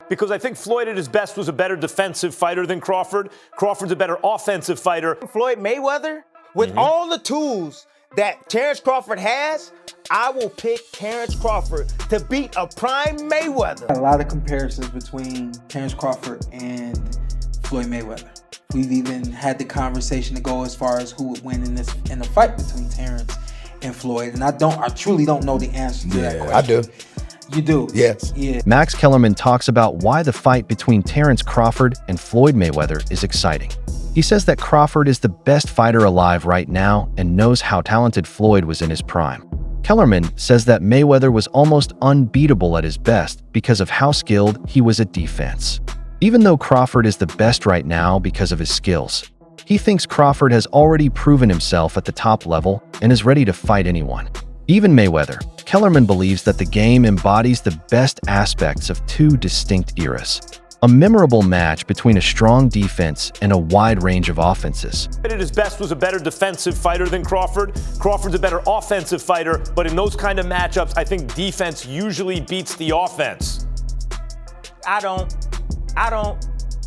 because I think Floyd at his best was a better defensive fighter than Crawford. Crawford's a better offensive fighter. Floyd Mayweather, with all the tools that Terrence Crawford has, I will pick Terrence Crawford to beat a prime Mayweather. A lot of comparisons between Terrence Crawford and Floyd Mayweather. We've even had the conversation to go as far as who would win in the fight between Terrence and Floyd, and I truly don't know the answer to that question. I do. You do? Yes. Yeah. Max Kellerman talks about why the fight between Terrence Crawford and Floyd Mayweather is exciting. He says that Crawford is the best fighter alive right now and knows how talented Floyd was in his prime. Kellerman says that Mayweather was almost unbeatable at his best because of how skilled he was at defense. Even though Crawford is the best right now because of his skills, he thinks Crawford has already proven himself at the top level and is ready to fight anyone. Even Mayweather, Kellerman believes that the game embodies the best aspects of two distinct eras. A memorable match between a strong defense and a wide range of offenses. At his best was a better defensive fighter than Crawford. Crawford's a better offensive fighter, but in those kind of matchups, I think defense usually beats the offense. I don't.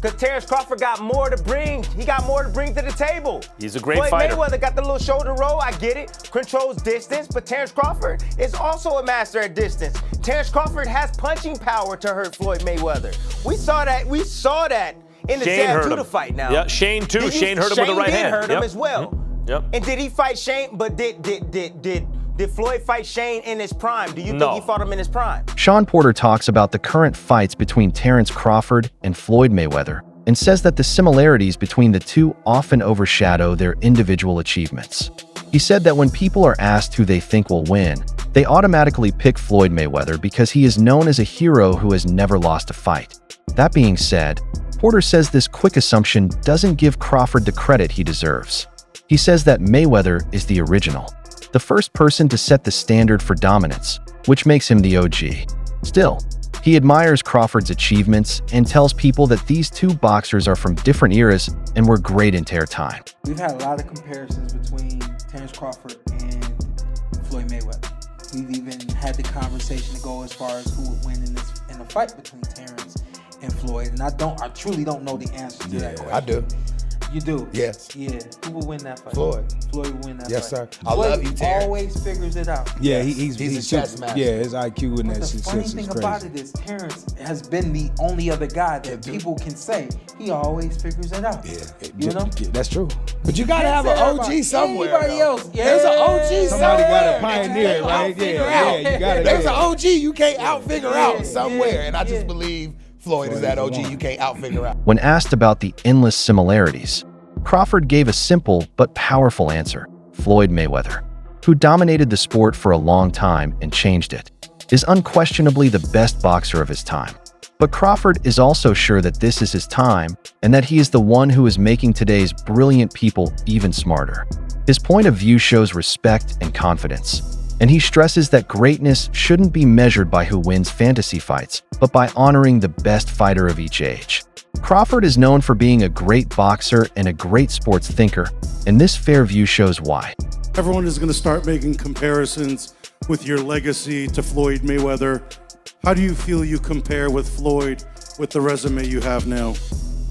Because Terrence Crawford got more to bring. He got more to bring to the table. He's a great Floyd fighter. Mayweather got the little shoulder roll. I get it. Controls distance. But Terrence Crawford is also a master at distance. Terrence Crawford has punching power to hurt Floyd Mayweather. We saw that in the Zaragoza fight now. Yeah, Shane too. Shane hurt him with the right hand. Shane did hurt him as well. Yep. And did he fight Shane? But did Floyd fight Shane in his prime? Do you think he fought him in his prime? Sean Porter talks about the current fights between Terrence Crawford and Floyd Mayweather and says that the similarities between the two often overshadow their individual achievements. He said that when people are asked who they think will win, they automatically pick Floyd Mayweather because he is known as a hero who has never lost a fight. That being said, Porter says this quick assumption doesn't give Crawford the credit he deserves. He says that Mayweather is the original, the first person to set the standard for dominance, which makes him the OG. Still, he admires Crawford's achievements and tells people that these two boxers are from different eras and were great in their time. We've had a lot of comparisons between Terrence Crawford and Floyd Mayweather. We've even had the conversation to go as far as who would win in the fight between Terrence and Floyd, and I truly don't know the answer to that question. I do. You do? Yes. Yeah. Who will win that fight? Floyd. Floyd will win that Yes, fight. sir. I love you, Terrence. Always figures it out. Yeah, He's a chess master. Yeah, his IQ and But that the shit funny is thing crazy. about it is Terrence has been the only other guy that people can say he always figures it out. Yeah. You know? Yeah, that's true. But you gotta have an OG somewhere. Anybody else? Yeah. There's an OG Somebody somewhere. got a pioneer, right? Yeah, you gotta. There's an OG you can't out-figure out somewhere. yeah, And I just yeah. believe Floyd is that OG you can't out-figure out. When asked about the endless similarities, Crawford gave a simple but powerful answer: Floyd Mayweather, who dominated the sport for a long time and changed it, is unquestionably the best boxer of his time. But Crawford is also sure that this is his time and that he is the one who is making today's brilliant people even smarter. His point of view shows respect and confidence, and he stresses that greatness shouldn't be measured by who wins fantasy fights, but by honoring the best fighter of each age. Crawford is known for being a great boxer and a great sports thinker, and this fair view shows why. Everyone is going to start making comparisons with your legacy to Floyd Mayweather. How do you feel you compare with Floyd with the resume you have now?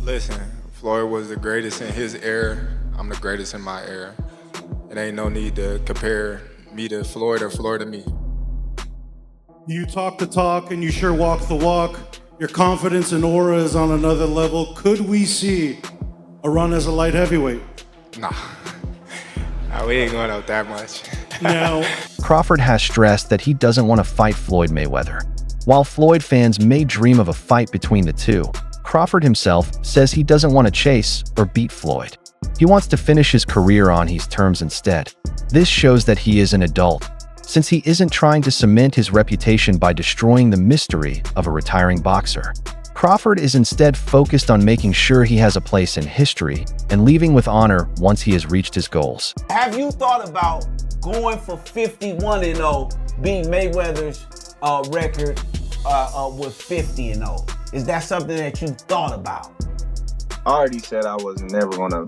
Listen, Floyd was the greatest in his era. I'm the greatest in my era. It ain't no need to compare me to Floyd or Floyd to me. You talk the talk and you sure walk the walk. Your confidence and aura is on another level. Could we see a run as a light heavyweight? Nah, we ain't going out that much. Now, Crawford has stressed that he doesn't want to fight Floyd Mayweather. While Floyd fans may dream of a fight between the two, Crawford himself says he doesn't want to chase or beat Floyd. He wants to finish his career on his terms instead. This shows that he is an adult, since he isn't trying to cement his reputation by destroying the mystery of a retiring boxer. Crawford is instead focused on making sure he has a place in history and leaving with honor once he has reached his goals. Have you thought about going for 51-0, beat Mayweather's record with 50-0? Is that something that you thought about? I already said I was never gonna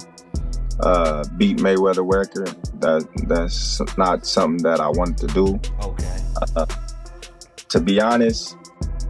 beat Mayweather record. That's not something that I wanted to do. Okay. To be honest,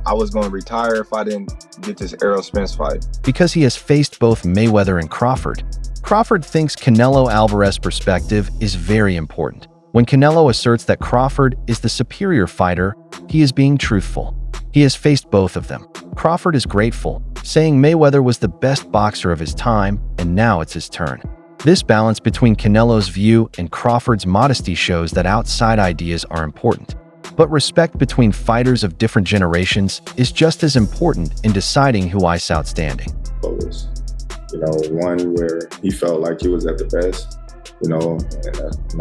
I was going to retire if I didn't get this Errol Spence fight. Because he has faced both Mayweather and Crawford, Crawford thinks Canelo Alvarez's perspective is very important. When Canelo asserts that Crawford is the superior fighter, he is being truthful. He has faced both of them. Crawford is grateful, saying Mayweather was the best boxer of his time, and now it's his turn. This balance between Canelo's view and Crawford's modesty shows that outside ideas are important. But respect between fighters of different generations is just as important in deciding who is outstanding. One where he felt like he was at the best, and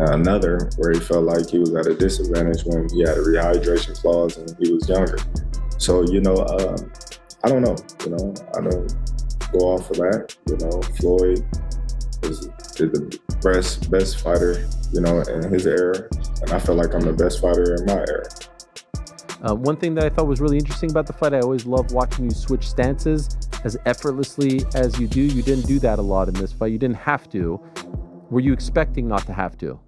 another where he felt like he was at a disadvantage when he had a rehydration clause and he was younger. So, I don't know, I don't go off of that. Floyd is the best fighter, in his era, and I feel like I'm the best fighter in my era. One thing that I thought was really interesting about the fight, I always love watching you switch stances as effortlessly as you do. You didn't do that a lot in this fight. You didn't have to. Were you expecting not to have to?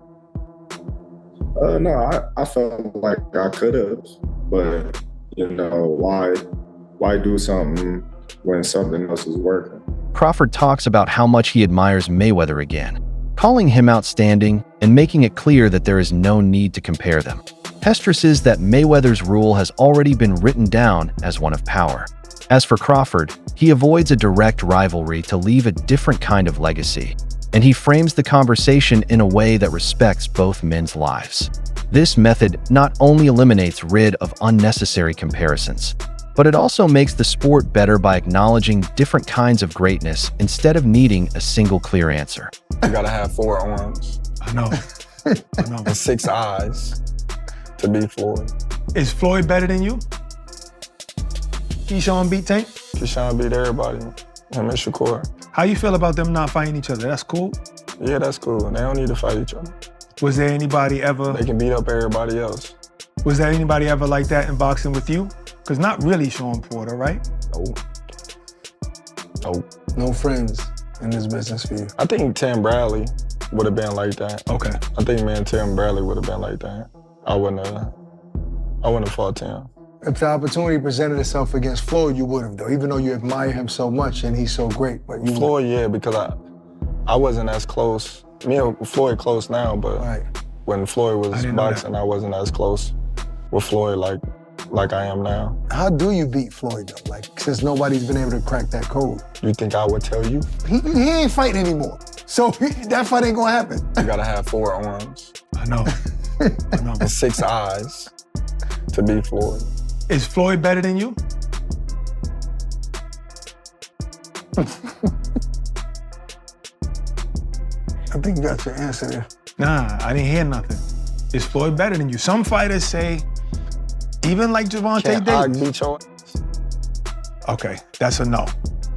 No, I felt like I could have, but why do something when something else is working? Crawford talks about how much he admires Mayweather again, calling him outstanding and making it clear that there is no need to compare them. Hester says that Mayweather's rule has already been written down as one of power. As for Crawford, he avoids a direct rivalry to leave a different kind of legacy, and he frames the conversation in a way that respects both men's lives. This method not only eliminates rid of unnecessary comparisons, but it also makes the sport better by acknowledging different kinds of greatness instead of needing a single clear answer. You gotta have 4 arms. I know. And 6 eyes to beat Floyd. Is Floyd better than you? Keyshawn beat Tank? Keyshawn beat everybody. Him and Shakur. How you feel about them not fighting each other? That's cool? Yeah, that's cool. They don't need to fight each other. Was there anybody ever... They can beat up everybody else. Was there anybody ever like that in boxing with you? Because not really Sean Porter, right? No. No friends in this business for you. I think Tim Bradley would have been like that. Okay. I think me and Tim Bradley would have been like that. I wouldn't have fought Tim. If the opportunity presented itself against Floyd, you would have, though, even though you admire him so much and he's so great. But you Floyd, yeah, because I wasn't as close. Me and Floyd close now, but when Floyd was boxing, I wasn't as close with Floyd like I am now. How do you beat Floyd, though? Like, since nobody's been able to crack that code. You think I would tell you? He ain't fighting anymore. So that fight ain't gonna happen. You gotta have 4 arms. I know. And 6 eyes to beat Floyd. Is Floyd better than you? I think you got your answer there. Nah, I didn't hear nothing. Is Floyd better than you? Some fighters say, even like Gervonta Davis. Beat your ass? Okay, that's a no.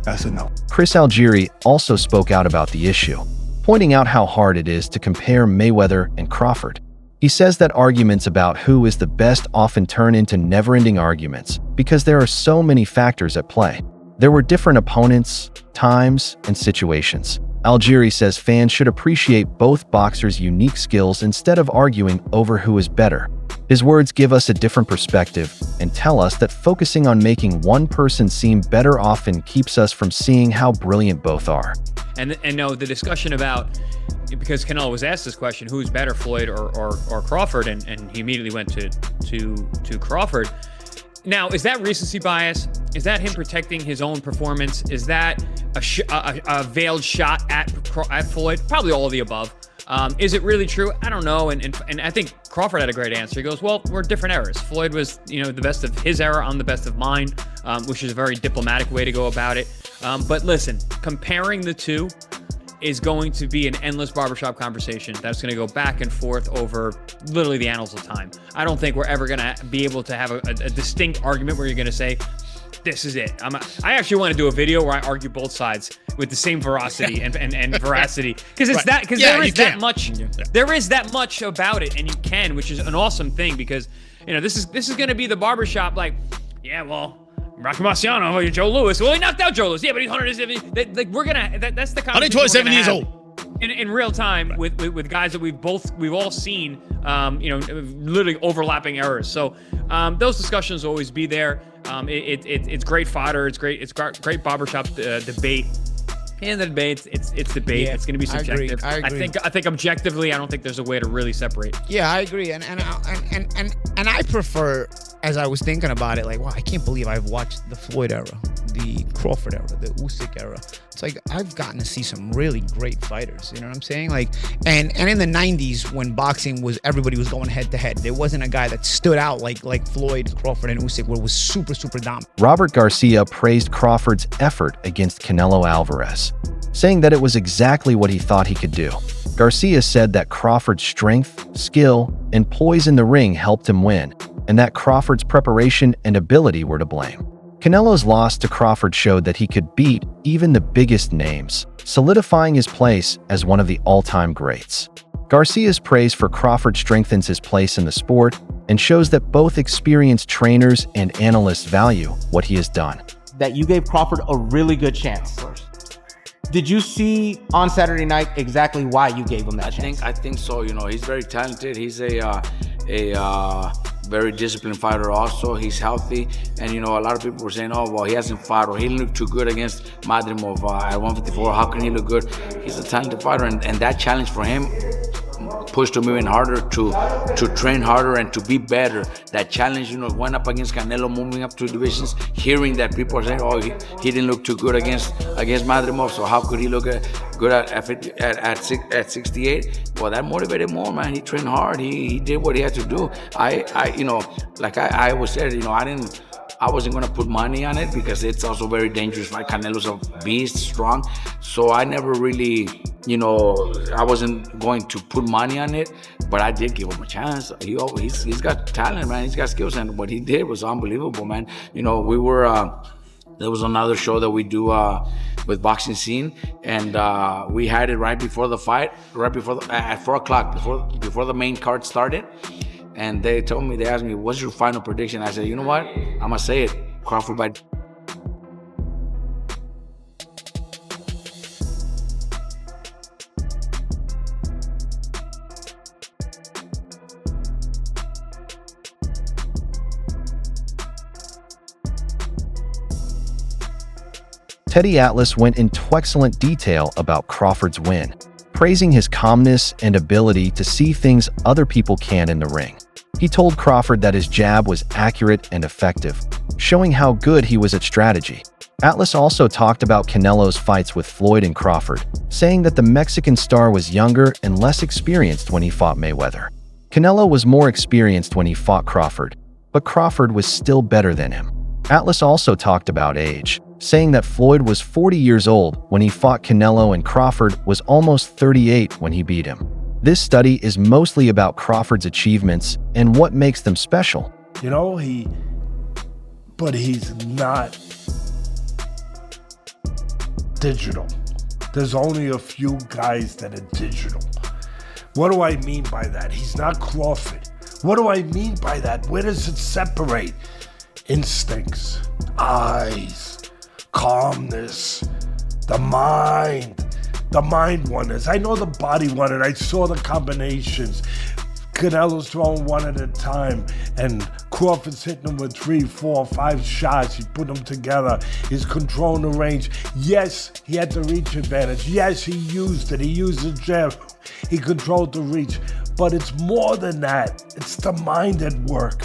That's a no. Chris Algieri also spoke out about the issue, pointing out how hard it is to compare Mayweather and Crawford. He says that arguments about who is the best often turn into never-ending arguments because there are so many factors at play. There were different opponents, times, and situations. Algieri says fans should appreciate both boxers' unique skills instead of arguing over who is better. His words give us a different perspective and tell us that focusing on making one person seem better often keeps us from seeing how brilliant both are. And no, the discussion about, because Canelo was asked this question, who's better, Floyd or Crawford, and he immediately went to Crawford. Now, is that recency bias? Is that him protecting his own performance? Is that a veiled shot at Floyd? Probably all of the above. Is it really true? I don't know. And I think Crawford had a great answer. He goes, well, we're different eras. Floyd was, the best of his era. I'm the best of mine, which is a very diplomatic way to go about it. But listen, comparing the two is going to be an endless barbershop conversation that's going to go back and forth over literally the annals of time. I don't think we're ever going to be able to have a distinct argument where you're going to say, this is it. I actually want to do a video where I argue both sides with the same veracity and veracity, because it's that, because there is that much. There is that much about it, and you can, which is an awesome thing, because this is going to be the barbershop. Like, yeah, well, Rocky Marciano, Joe Louis. Well, he knocked out Joe Louis. Yeah, but he's 170. Like, we're gonna. That's the conversation. 127 years old. In real time with guys that we've all seen, literally overlapping errors. So those discussions will always be there. It's great fodder. It's great barbershop debate. In the debate, it's debate. Yeah, it's going to be subjective. I agree. I think objectively, I don't think there's a way to really separate. Yeah, I agree. And I prefer, as I was thinking about it, like, wow, I can't believe I've watched the Floyd era, the Crawford era, the Usyk era. It's like I've gotten to see some really great fighters. You know what I'm saying? Like, and in the 90s when boxing was, everybody was going head to head. There wasn't a guy that stood out like Floyd, Crawford, and Usyk, where it was super dominant. Robert Garcia praised Crawford's effort against Canelo Alvarez, saying that it was exactly what he thought he could do. Garcia said that Crawford's strength, skill, and poise in the ring helped him win, and that Crawford's preparation and ability were to blame. Canelo's loss to Crawford showed that he could beat even the biggest names, solidifying his place as one of the all-time greats. Garcia's praise for Crawford strengthens his place in the sport and shows that both experienced trainers and analysts value what he has done. That you gave Crawford a really good chance. Did you see on Saturday night exactly why you gave him that chance? I think so. You know, he's very talented. He's a very disciplined fighter also. He's healthy. And, you know, a lot of people were saying, oh, well, he hasn't fought or he didn't look too good against Madrimov at 154. How can he look good? He's a talented fighter. And that challenge for him pushed him even harder to train harder and to be better. That challenge, you know, went up against Canelo, moving up 2 divisions, hearing that people are saying, oh, he didn't look too good against Madrimov, so how could he look good at 68? Well, that motivated more, man. He trained hard. He did what he had to do. You know, like I always said, you know, I wasn't going to put money on it because it's also very dangerous. Like Canelo's a beast, strong. So I never really, you know, I wasn't going to put money on it, but I did give him a chance. He's got talent, man. He's got skills, and what he did was unbelievable, man. You know, we were, there was another show that we do with Boxing Scene, and we had it right before the fight, at 4 o'clock, before the main card started. And they asked me, what's your final prediction? I said, you know what? I'm going to say it. Crawford by... Teddy Atlas went into excellent detail about Crawford's win, praising his calmness and ability to see things other people can't in the ring. He told Crawford that his jab was accurate and effective, showing how good he was at strategy. Atlas also talked about Canelo's fights with Floyd and Crawford, saying that the Mexican star was younger and less experienced when he fought Mayweather. Canelo was more experienced when he fought Crawford, but Crawford was still better than him. Atlas also talked about age, saying that Floyd was 40 years old when he fought Canelo and Crawford was almost 38 when he beat him. This study is mostly about Crawford's achievements and what makes them special. You know, but he's not digital. There's only a few guys that are digital. What do I mean by that? He's not Crawford. What do I mean by that? Where does it separate? Instincts, eyes, calmness, the mind wonders. I know the body wondered. I saw the combinations. Canelo's throwing one at a time, and Crawford's hitting him with 3, 4, 5 shots. He put them together. He's controlling the range. Yes, he had the reach advantage. Yes, he used it. He used his jab. He controlled the reach. But it's more than that. It's the mind at work.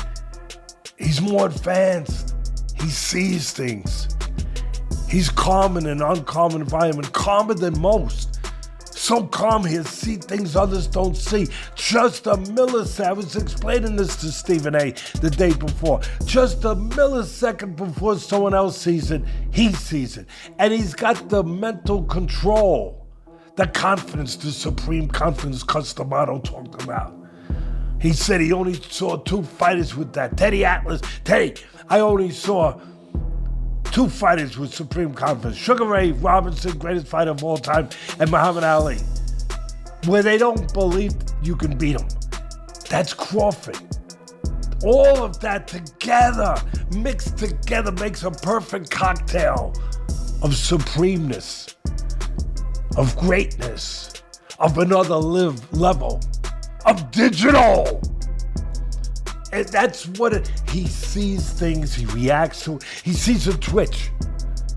He's more advanced. He sees things. He's calm in an uncommon environment, calmer than most. So calm he'll see things others don't see. Just a millisecond, I was explaining this to Stephen A. the day before. Just a millisecond before someone else sees it, he sees it. And he's got the mental control, the confidence, the supreme confidence Customato talked about. He said he only saw 2 fighters with that. Teddy Atlas, I only saw 2 fighters with supreme confidence. Sugar Ray Robinson, greatest fighter of all time, and Muhammad Ali. Where they don't believe you can beat him. That's Crawford. All of that together, mixed together, makes a perfect cocktail of supremeness, of greatness, of another level, of digital. And that's he sees things, he reacts to, he sees a twitch.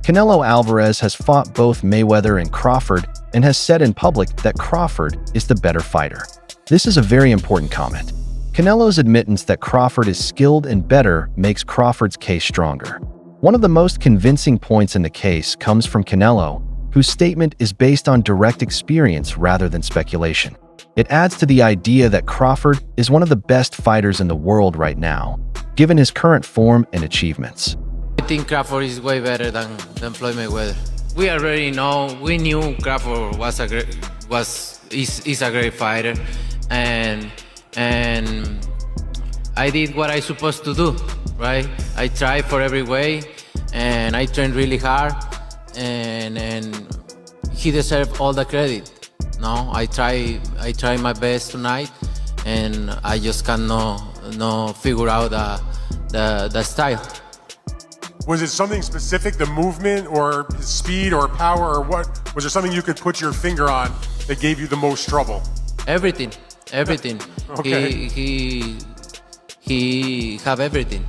Canelo Alvarez has fought both Mayweather and Crawford and has said in public that Crawford is the better fighter. This is a very important comment. Canelo's admittance that Crawford is skilled and better makes Crawford's case stronger. One of the most convincing points in the case comes from Canelo, whose statement is based on direct experience rather than speculation. It adds to the idea that Crawford is one of the best fighters in the world right now, given his current form and achievements. I think Crawford is way better than Floyd Mayweather. We already know, we knew Crawford is a great fighter, and I did what I supposed to do, right? I tried for every way, and I trained really hard, and he deserved all the credit. No, I try my best tonight, and I just cannot figure out the style. Was it something specific, the movement or speed or power, or what? Was there something you could put your finger on that gave you the most trouble? Everything. Okay. He have everything.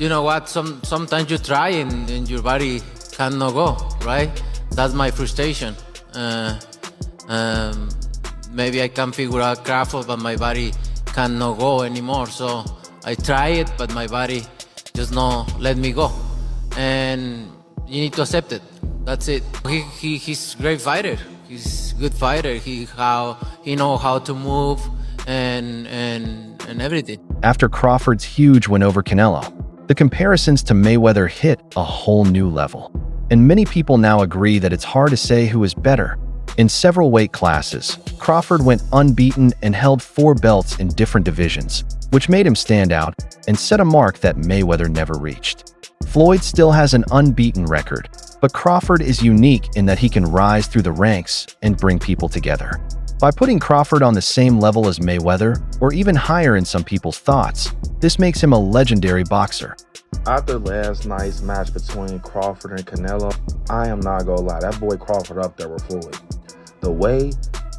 You know what? Sometimes you try and your body cannot go, right? That's my frustration. Maybe I can figure out Crawford, but my body cannot go anymore. So I try it, but my body just not let me go. And you need to accept it. That's it. He's a great fighter. He's a good fighter. He know how to move and everything. After Crawford's huge win over Canelo, the comparisons to Mayweather hit a whole new level. And many people now agree that it's hard to say who is better. In several weight classes, Crawford went unbeaten and held 4 belts in different divisions, which made him stand out and set a mark that Mayweather never reached. Floyd still has an unbeaten record, but Crawford is unique in that he can rise through the ranks and bring people together. By putting Crawford on the same level as Mayweather, or even higher in some people's thoughts, this makes him a legendary boxer. After last night's match between Crawford and Canelo, I am not gonna lie, that boy Crawford up there with Floyd. The way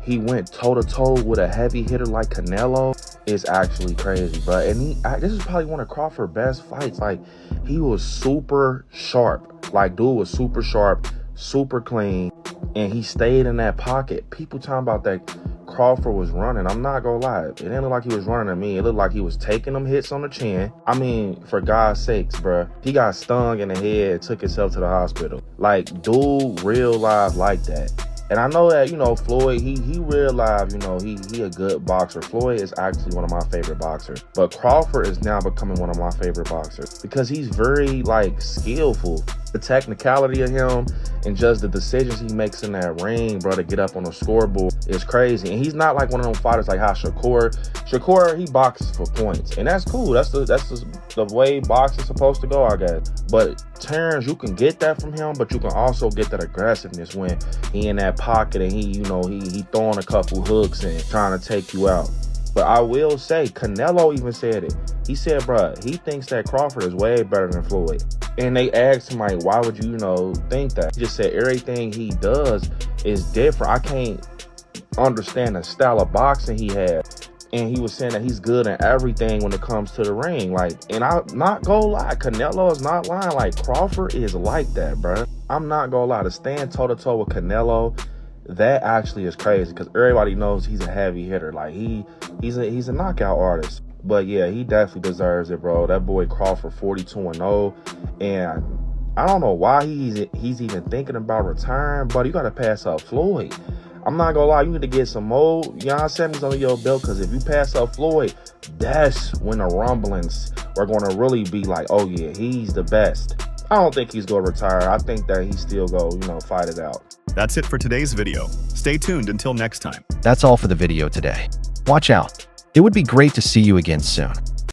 he went toe-to-toe with a heavy hitter like Canelo is actually crazy, bro. And this is probably one of Crawford's best fights. Like, he was super sharp. Like, dude was super sharp, super clean, and he stayed in that pocket. People talking about that Crawford was running. I'm not gonna lie. It didn't look like he was running at me. It looked like he was taking them hits on the chin. I mean, for God's sakes, bro. He got stung in the head and took himself to the hospital. Like, dude real live like that. And I know that, Floyd, he real live, he a good boxer. Floyd is actually one of my favorite boxers. But Crawford is now becoming one of my favorite boxers because he's very, skillful. The technicality of him and just the decisions he makes in that ring, bro, to get up on the scoreboard is crazy. And he's not like one of them fighters like how Shakur, he boxes for points. And that's cool. That's the way boxing's supposed to go, I guess. But Terrence, you can get that from him, but you can also get that aggressiveness when he in that pocket and he throwing a couple hooks and trying to take you out. But I will say, Canelo even said it. He said, bro, he thinks that Crawford is way better than Floyd. And they asked him, like, why would you, think that? He just said everything he does is different. I can't understand the style of boxing he had. And he was saying that he's good in everything when it comes to the ring. And I'm not gonna lie, Canelo is not lying. Like, Crawford is like that, bro. I'm not gonna lie. To stand toe-to-toe with Canelo, that actually is crazy because everybody knows he's a heavy hitter. Like, he's a knockout artist. But yeah, he definitely deserves it, bro. That boy Crawford 42-0, and I don't know why he's even thinking about retiring, but you gotta pass up Floyd. I'm not gonna lie, you need to get some more semis under your belt, because if you pass up Floyd, that's when the rumblings are gonna really be like, oh yeah, he's the best. I don't think he's gonna retire. I think that he still go, fight it out. That's it for today's video. Stay tuned until next time. That's all for the video today. Watch out. It would be great to see you again soon.